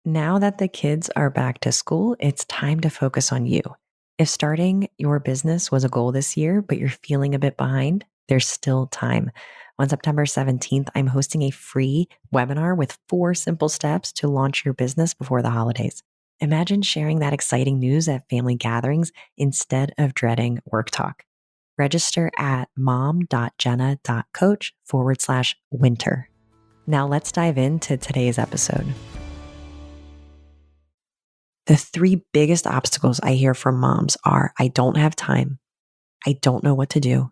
Now that the kids are back to school, it's time to focus on you. If starting your business was a goal this year, but you're feeling a bit behind, there's still time. On September 17th, I'm hosting a free webinar with 4 simple steps to launch your business before the holidays. Imagine sharing that exciting news at family gatherings instead of dreading work talk. Register at mom.jenna.coach/winter. Now let's dive into today's episode. The 3 biggest obstacles I hear from moms are I don't have time, I don't know what to do,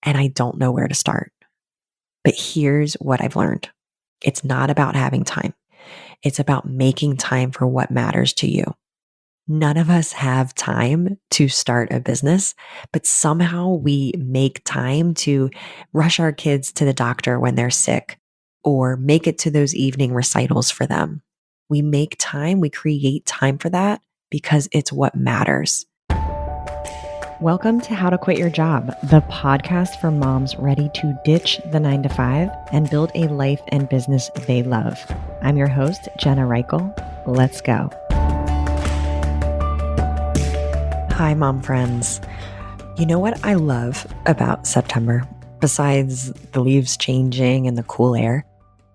and I don't know where to start. But here's what I've learned. It's not about having time. It's about making time for what matters to you. None of us have time to start a business, but somehow we make time to rush our kids to the doctor when they're sick or make it to those evening recitals for them. We make time, we create time for that because it's what matters. Welcome to How to Quit Your Job, the podcast for moms ready to ditch the 9-to-5 and build a life and business they love. I'm your host, Jenna Reichel. Let's go. Hi, mom friends. You know what I love about September, besides the leaves changing and the cool air?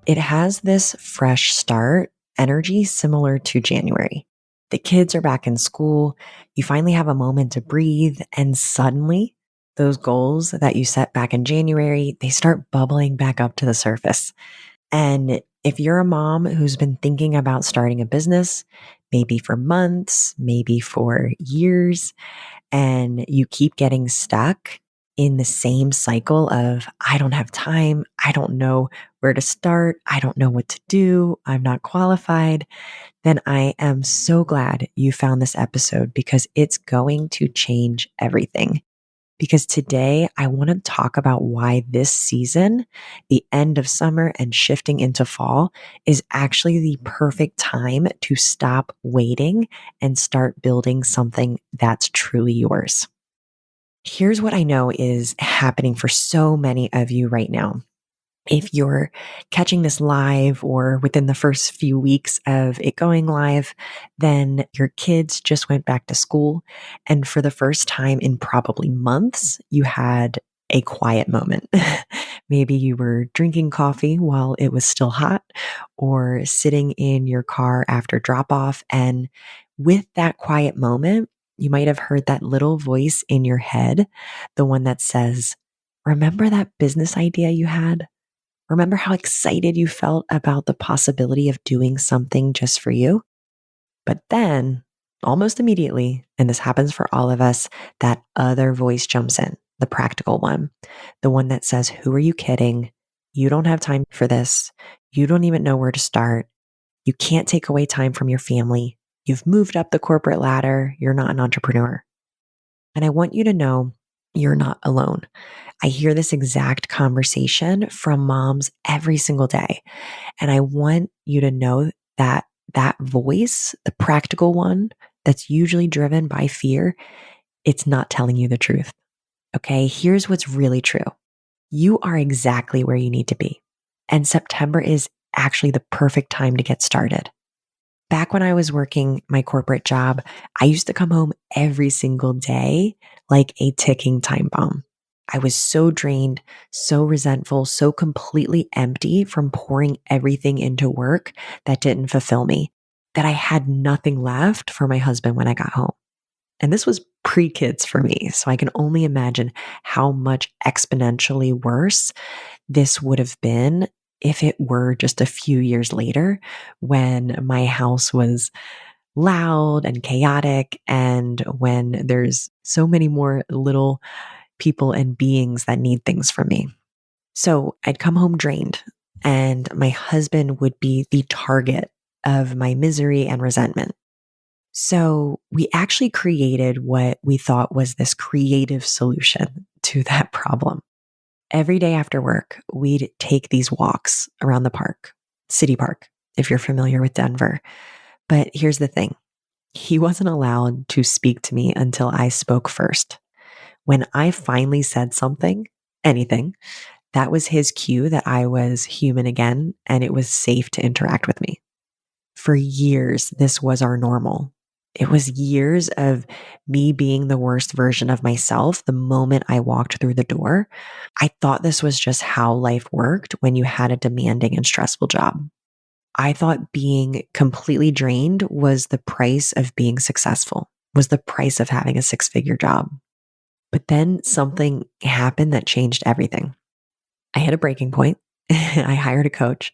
It has this fresh start energy similar to January. The kids are back in school. You finally have a moment to breathe. And suddenly those goals that you set back in January, they start bubbling back up to the surface. And if you're a mom who's been thinking about starting a business, maybe for months, maybe for years, and you keep getting stuck in the same cycle of, I don't have time, I don't know where to start, I don't know what to do, I'm not qualified, then I am so glad you found this episode because it's going to change everything. Because today I want to talk about why this season, the end of summer and shifting into fall, is actually the perfect time to stop waiting and start building something that's truly yours. Here's what I know is happening for so many of you right now. If you're catching this live or within the first few weeks of it going live, then your kids just went back to school. And for the first time in probably months, you had a quiet moment. Maybe you were drinking coffee while it was still hot or sitting in your car after drop off. And with that quiet moment, you might have heard that little voice in your head, the one that says, remember that business idea you had? Remember how excited you felt about the possibility of doing something just for you? But then, almost immediately, and this happens for all of us, that other voice jumps in, the practical one, the one that says, who are you kidding? You don't have time for this. You don't even know where to start. You can't take away time from your family. You've moved up the corporate ladder. You're not an entrepreneur. And I want you to know you're not alone. I hear this exact conversation from moms every single day. And I want you to know that that voice, the practical one that's usually driven by fear, it's not telling you the truth. Okay, here's what's really true. You are exactly where you need to be. And September is actually the perfect time to get started. Back when I was working my corporate job, I used to come home every single day like a ticking time bomb. I was so drained, so resentful, so completely empty from pouring everything into work that didn't fulfill me, that I had nothing left for my husband when I got home. And this was pre-kids for me, so I can only imagine how much exponentially worse this would have been if it were just a few years later when my house was loud and chaotic and when there's so many more little people and beings that need things from me. So I'd come home drained and my husband would be the target of my misery and resentment. So we actually created what we thought was this creative solution to that problem. Every day after work, we'd take these walks around the park, City Park, if you're familiar with Denver. But here's the thing. He wasn't allowed to speak to me until I spoke first. When I finally said something, anything, that was his cue that I was human again and it was safe to interact with me. for years, this was our normal. It was years of me being the worst version of myself the moment I walked through the door. I thought this was just how life worked when you had a demanding and stressful job. I thought being completely drained was the price of being successful, was the price of having a six-figure job. But then something happened that changed everything. I hit a breaking point. I hired a coach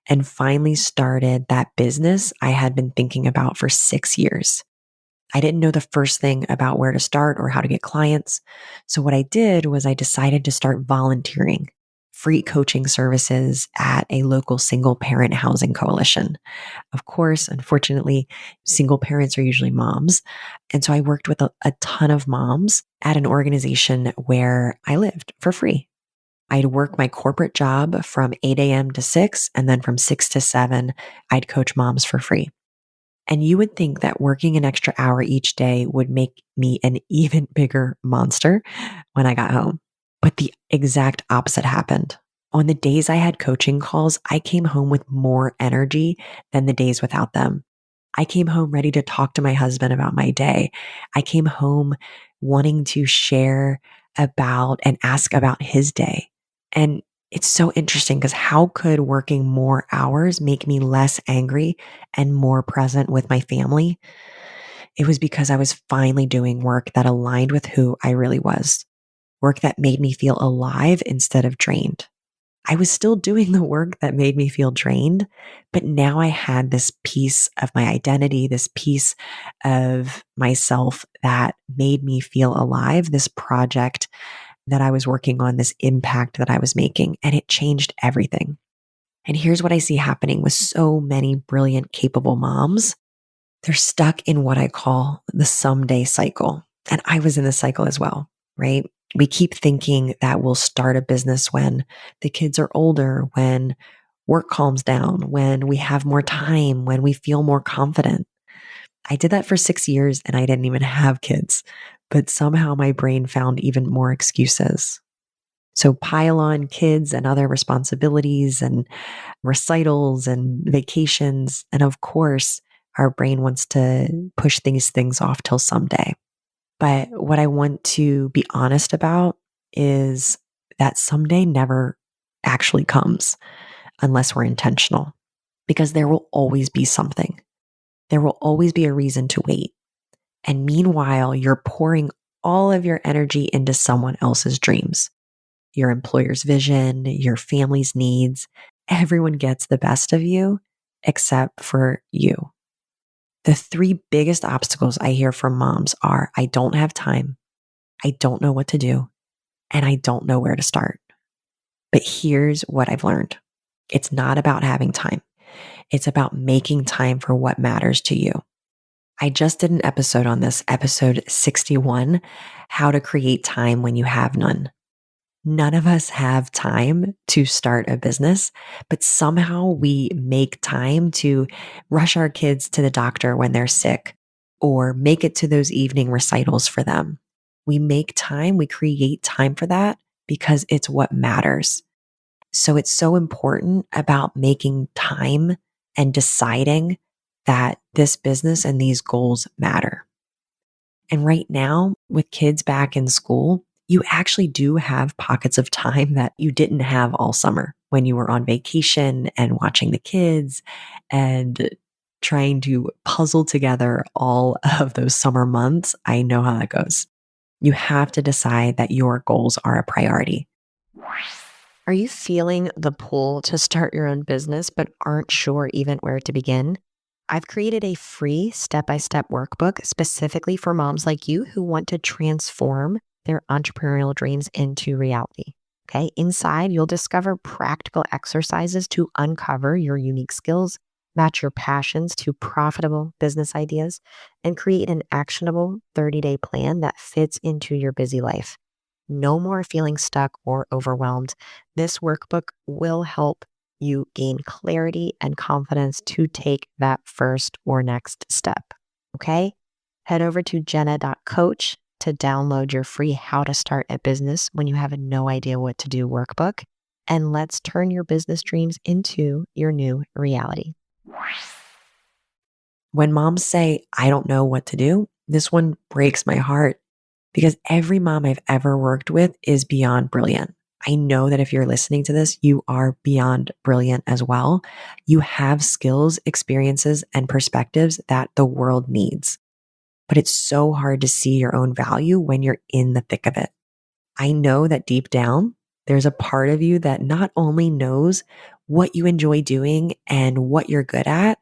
and finally started that business I had been thinking about for 6 years. I didn't know the first thing about where to start or how to get clients. So what I did was I decided to start volunteering free coaching services at a local single parent housing coalition. Of course, unfortunately, single parents are usually moms. And so I worked with a ton of moms at an organization where I lived for free. I'd work my corporate job from 8 a.m. to 6, and then from 6 to 7, I'd coach moms for free. And you would think that working an extra hour each day would make me an even bigger monster when I got home. But the exact opposite happened. On the days I had coaching calls, I came home with more energy than the days without them. I came home ready to talk to my husband about my day. I came home wanting to share about and ask about his day. And it's so interesting because how could working more hours make me less angry and more present with my family? It was because I was finally doing work that aligned with who I really was, work that made me feel alive instead of drained. I was still doing the work that made me feel drained, but now I had this piece of my identity, this piece of myself that made me feel alive, this project that I was working on, this impact that I was making, and it changed everything. And here's what I see happening with so many brilliant, capable moms. They're stuck in what I call the someday cycle. And I was in this cycle as well, right? We keep thinking that we'll start a business when the kids are older, when work calms down, when we have more time, when we feel more confident. I did that for 6 years and I didn't even have kids, but somehow my brain found even more excuses. So pile on kids and other responsibilities and recitals and vacations. And of course, our brain wants to push these things off till someday. But what I want to be honest about is that someday never actually comes unless we're intentional, because there will always be something. There will always be a reason to wait. And meanwhile, you're pouring all of your energy into someone else's dreams, your employer's vision, your family's needs. Everyone gets the best of you except for you. The three biggest obstacles I hear from moms are I don't have time, I don't know what to do, and I don't know where to start. But here's what I've learned. It's not about having time. It's about making time for what matters to you. I just did an episode on this, episode 61, how to create time when you have none. None of us have time to start a business, but somehow we make time to rush our kids to the doctor when they're sick or make it to those evening recitals for them. We make time, we create time for that because it's what matters. So it's so important about making time and deciding that this business and these goals matter. And right now, with kids back in school, you actually do have pockets of time that you didn't have all summer when you were on vacation and watching the kids and trying to puzzle together all of those summer months. I know how that goes. You have to decide that your goals are a priority. Are you feeling the pull to start your own business but aren't sure even where to begin? I've created a free step-by-step workbook specifically for moms like you who want to transform their entrepreneurial dreams into reality. Okay. Inside, you'll discover practical exercises to uncover your unique skills, match your passions to profitable business ideas, and create an actionable 30-day plan that fits into your busy life. No more feeling stuck or overwhelmed. This workbook will help you gain clarity and confidence to take that first or next step. Okay? Head over to jenna.coach to download your free How to Start a Business When You Have No Idea What to Do workbook. And let's turn your business dreams into your new reality. When moms say, I don't know what to do, this one breaks my heart because every mom I've ever worked with is beyond brilliant. I know that if you're listening to this, you are beyond brilliant as well. You have skills, experiences, and perspectives that the world needs. But it's so hard to see your own value when you're in the thick of it. I know that deep down, there's a part of you that not only knows what you enjoy doing and what you're good at,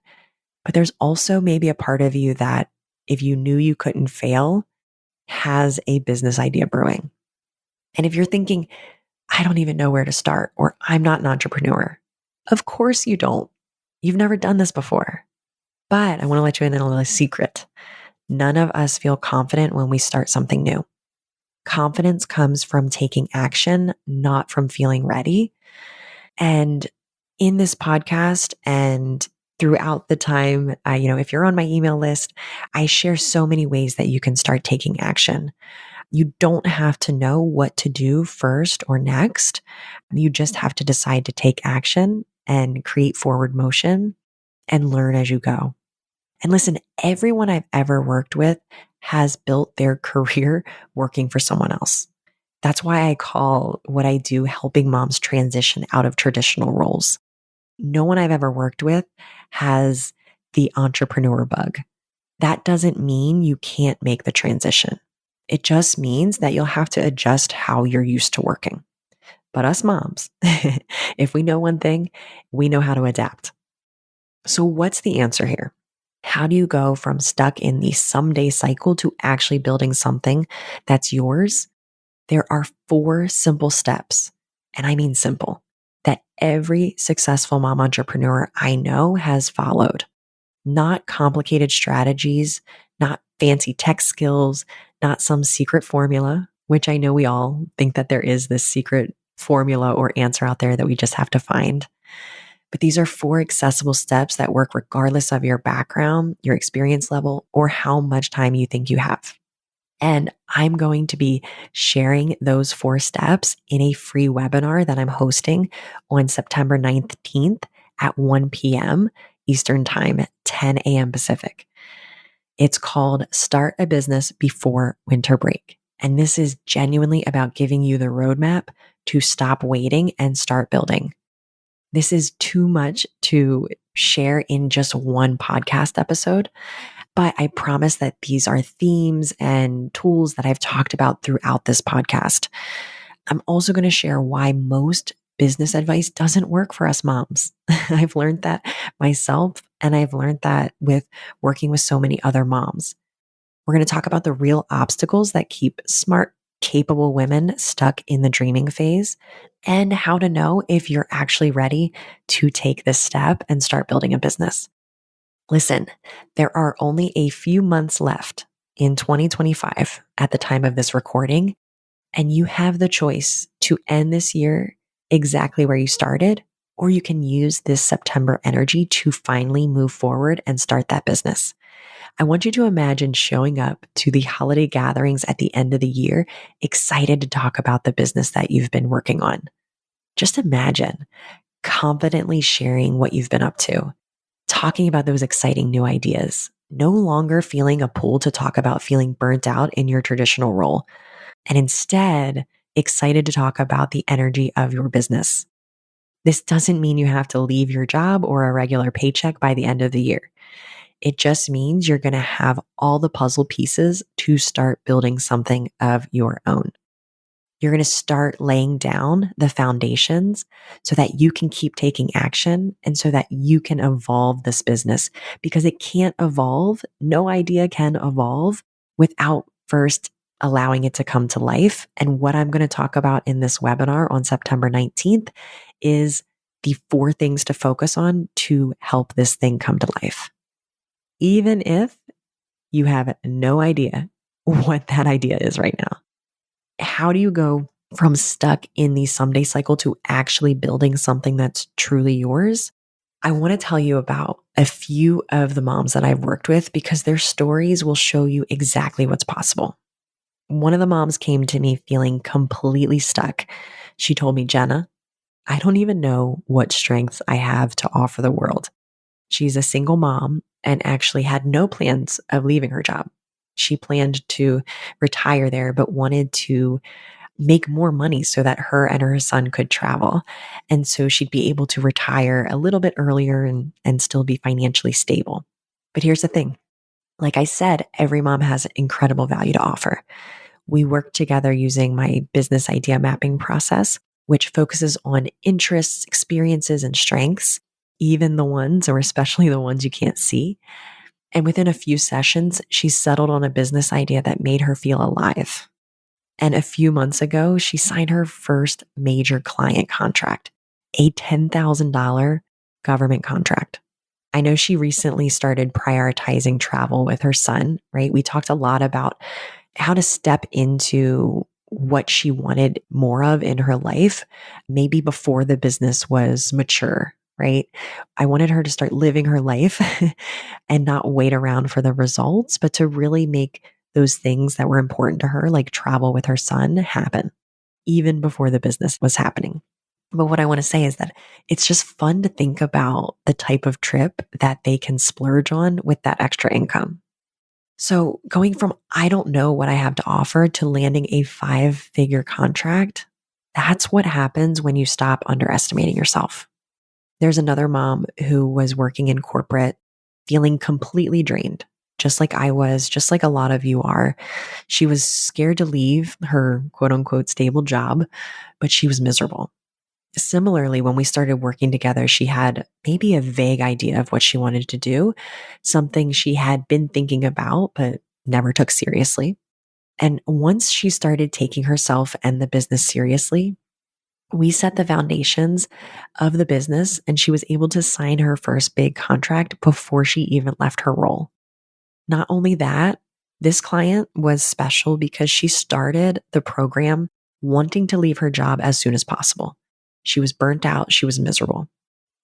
but there's also maybe a part of you that, if you knew you couldn't fail, has a business idea brewing. And if you're thinking, I don't even know where to start, or I'm not an entrepreneur, of course you don't. You've never done this before. But I want to let you in on a little secret. None of us feel confident when we start something new. Confidence comes from taking action, not from feeling ready. And in this podcast and throughout the time, if you're on my email list, I share so many ways that you can start taking action. You don't have to know what to do first or next. You just have to decide to take action and create forward motion and learn as you go. And listen, everyone I've ever worked with has built their career working for someone else. That's why I call what I do helping moms transition out of traditional roles. No one I've ever worked with has the entrepreneur bug. That doesn't mean you can't make the transition. It just means that you'll have to adjust how you're used to working. But us moms, if we know one thing, we know how to adapt. So what's the answer here? How do you go from stuck in the someday cycle to actually building something that's yours? There are 4 simple steps, and I mean simple, that every successful mom entrepreneur I know has followed. Not complicated strategies, not fancy tech skills, not some secret formula, which I know we all think that there is this secret formula or answer out there that we just have to find. But these are 4 accessible steps that work regardless of your background, your experience level, or how much time you think you have. And I'm going to be sharing those 4 steps in a free webinar that I'm hosting on September 19th at 1 p.m. Eastern Time, 10 a.m. Pacific. It's called Start a Business Before Winter Break. And this is genuinely about giving you the roadmap to stop waiting and start building. This is too much to share in just one podcast episode, but I promise that these are themes and tools that I've talked about throughout this podcast. I'm also going to share why most business advice doesn't work for us moms. I've learned that myself, and I've learned that with working with so many other moms. We're going to talk about the real obstacles that keep smart, capable women stuck in the dreaming phase, and how to know if you're actually ready to take this step and start building a business. Listen, there are only a few months left in 2025 at the time of this recording, and you have the choice to end this year exactly where you started, or you can use this September energy to finally move forward and start that business. I want you to imagine showing up to the holiday gatherings at the end of the year, excited to talk about the business that you've been working on. Just imagine confidently sharing what you've been up to, talking about those exciting new ideas, no longer feeling a pull to talk about feeling burnt out in your traditional role, and instead excited to talk about the energy of your business. This doesn't mean you have to leave your job or a regular paycheck by the end of the year. It just means you're going to have all the puzzle pieces to start building something of your own. You're going to start laying down the foundations so that you can keep taking action and so that you can evolve this business, because it can't evolve. No idea can evolve without first allowing it to come to life. And what I'm going to talk about in this webinar on September 19th is the 4 things to focus on to help this thing come to life. Even if you have no idea what that idea is right now. How do you go from stuck in the someday cycle to actually building something that's truly yours? I want to tell you about a few of the moms that I've worked with because their stories will show you exactly what's possible. One of the moms came to me feeling completely stuck. She told me, Jenna, I don't even know what strengths I have to offer the world. She's a single mom and actually had no plans of leaving her job. She planned to retire there, but wanted to make more money so that her and her son could travel. And so she'd be able to retire a little bit earlier and still be financially stable. But here's the thing. Like I said, every mom has incredible value to offer. We work together using my business idea mapping process, which focuses on interests, experiences, and strengths, even the ones, or especially the ones you can't see. And within a few sessions, she settled on a business idea that made her feel alive. And a few months ago, she signed her first major client contract, a $10,000 government contract. I know she recently started prioritizing travel with her son, right? We talked a lot about how to step into what she wanted more of in her life, maybe before the business was mature, right? I wanted her to start living her life and not wait around for the results, but to really make those things that were important to her, like travel with her son, happen, even before the business was happening. But what I want to say is that it's just fun to think about the type of trip that they can splurge on with that extra income. So going from, I don't know what I have to offer to landing a 5-figure contract, that's what happens when you stop underestimating yourself. There's another mom who was working in corporate, feeling completely drained, just like I was, just like a lot of you are. She was scared to leave her quote unquote stable job, but she was miserable. Similarly, when we started working together, she had maybe a vague idea of what she wanted to do, something she had been thinking about, but never took seriously. And once she started taking herself and the business seriously, we set the foundations of the business and she was able to sign her first big contract before she even left her role. Not only that, this client was special because she started the program wanting to leave her job as soon as possible. She was burnt out. She was miserable.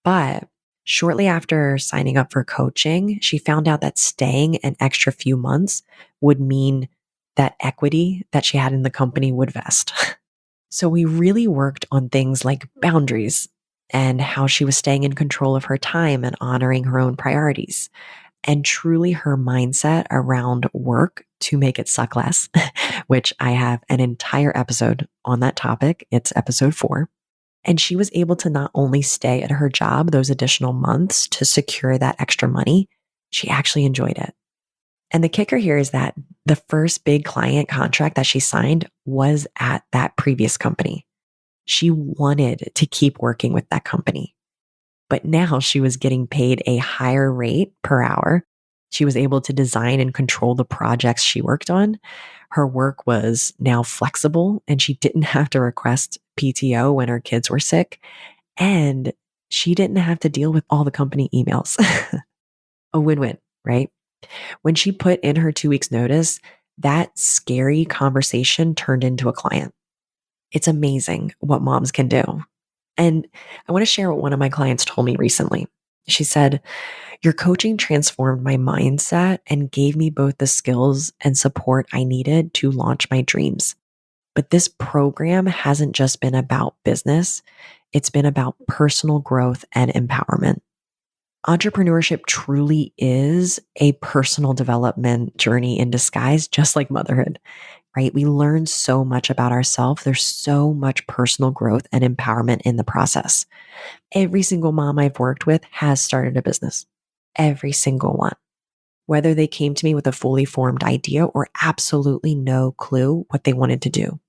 But shortly after signing up for coaching, she found out that staying an extra few months would mean that equity that she had in the company would vest. So we really worked on things like boundaries and how she was staying in control of her time and honoring her own priorities, and truly her mindset around work to make it suck less, which I have an entire episode on that topic. It's episode 4. And she was able to not only stay at her job those additional months to secure that extra money, she actually enjoyed it. And the kicker here is that the first big client contract that she signed was at that previous company. She wanted to keep working with that company, but now she was getting paid a higher rate per hour. She was able to design and control the projects she worked on. Her work was now flexible and she didn't have to request PTO when her kids were sick. And she didn't have to deal with all the company emails. A win-win, right? When she put in her 2 weeks notice, that scary conversation turned into a client. It's amazing what moms can do. And I want to share what one of my clients told me recently. She said, "Your coaching transformed my mindset and gave me both the skills and support I needed to launch my dreams. But this program hasn't just been about business. It's been about personal growth and empowerment." Entrepreneurship truly is a personal development journey in disguise, just like motherhood, right? We learn so much about ourselves. There's so much personal growth and empowerment in the process. Every single mom I've worked with has started a business. Every single one. Whether they came to me with a fully formed idea or absolutely no clue what they wanted to do.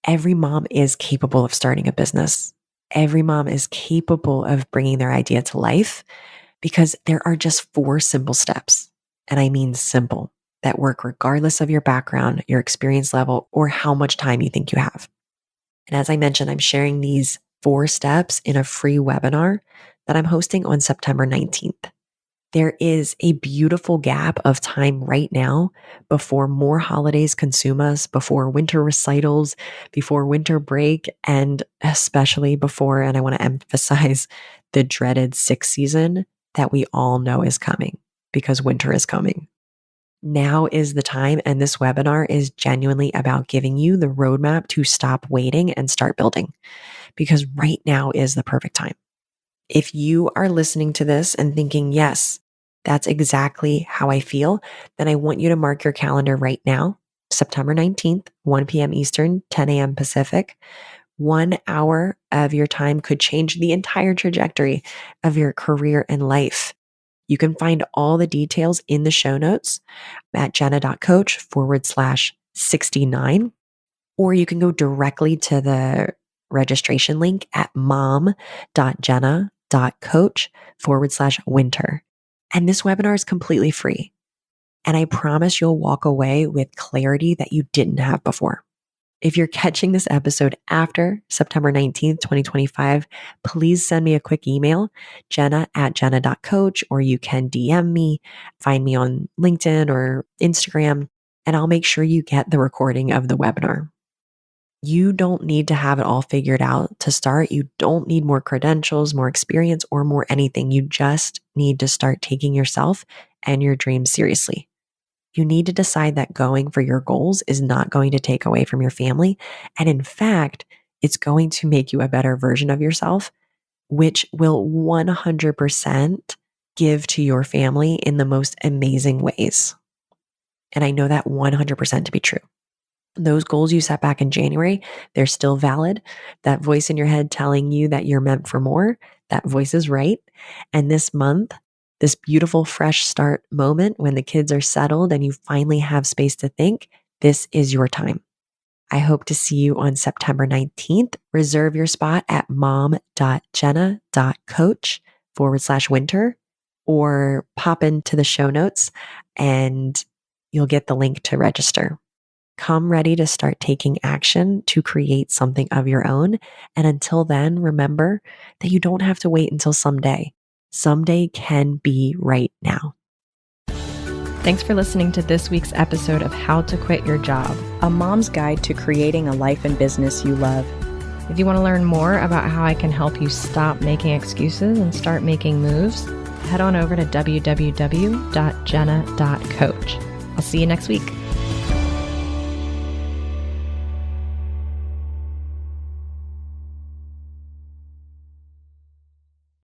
Every mom is capable of starting a business. Every mom is capable of bringing their idea to life, because there are just 4 simple steps, and I mean simple, that work regardless of your background, your experience level, or how much time you think you have. And as I mentioned, I'm sharing these 4 steps in a free webinar that I'm hosting on September 19th. There is a beautiful gap of time right now before more holidays consume us, before winter recitals, before winter break, and especially before, and I want to emphasize, the dreaded 6th season that we all know is coming, because winter is coming. Now is the time, and this webinar is genuinely about giving you the roadmap to stop waiting and start building, because right now is the perfect time. If you are listening to this and thinking, yes, that's exactly how I feel, then I want you to mark your calendar right now, September 19th, 1 p.m. Eastern, 10 a.m. Pacific. 1 hour of your time could change the entire trajectory of your career and life. You can find all the details in the show notes at jenna.coach/69, or you can go directly to the registration link at mom.jenna.coach/winter. And this webinar is completely free. And I promise you'll walk away with clarity that you didn't have before. If you're catching this episode after September 19th, 2025, please send me a quick email, jenna@jenna.coach, or you can DM me, find me on LinkedIn or Instagram, and I'll make sure you get the recording of the webinar. You don't need to have it all figured out to start. You don't need more credentials, more experience, or more anything. You just need to start taking yourself and your dreams seriously. You need to decide that going for your goals is not going to take away from your family. And in fact, it's going to make you a better version of yourself, which will 100% give to your family in the most amazing ways. And I know that 100% to be true. Those goals you set back in January, they're still valid. That voice in your head telling you that you're meant for more, that voice is right. And this month, this beautiful fresh start moment when the kids are settled and you finally have space to think, this is your time. I hope to see you on September 19th. Reserve your spot at mom.jenna.coach/winter, or pop into the show notes and you'll get the link to register. Come ready to start taking action to create something of your own. And until then, remember that you don't have to wait until someday. Someday can be right now. Thanks for listening to this week's episode of How to Quit Your Job, a mom's guide to creating a life and business you love. If you want to learn more about how I can help you stop making excuses and start making moves, head on over to www.jenna.coach. I'll see you next week.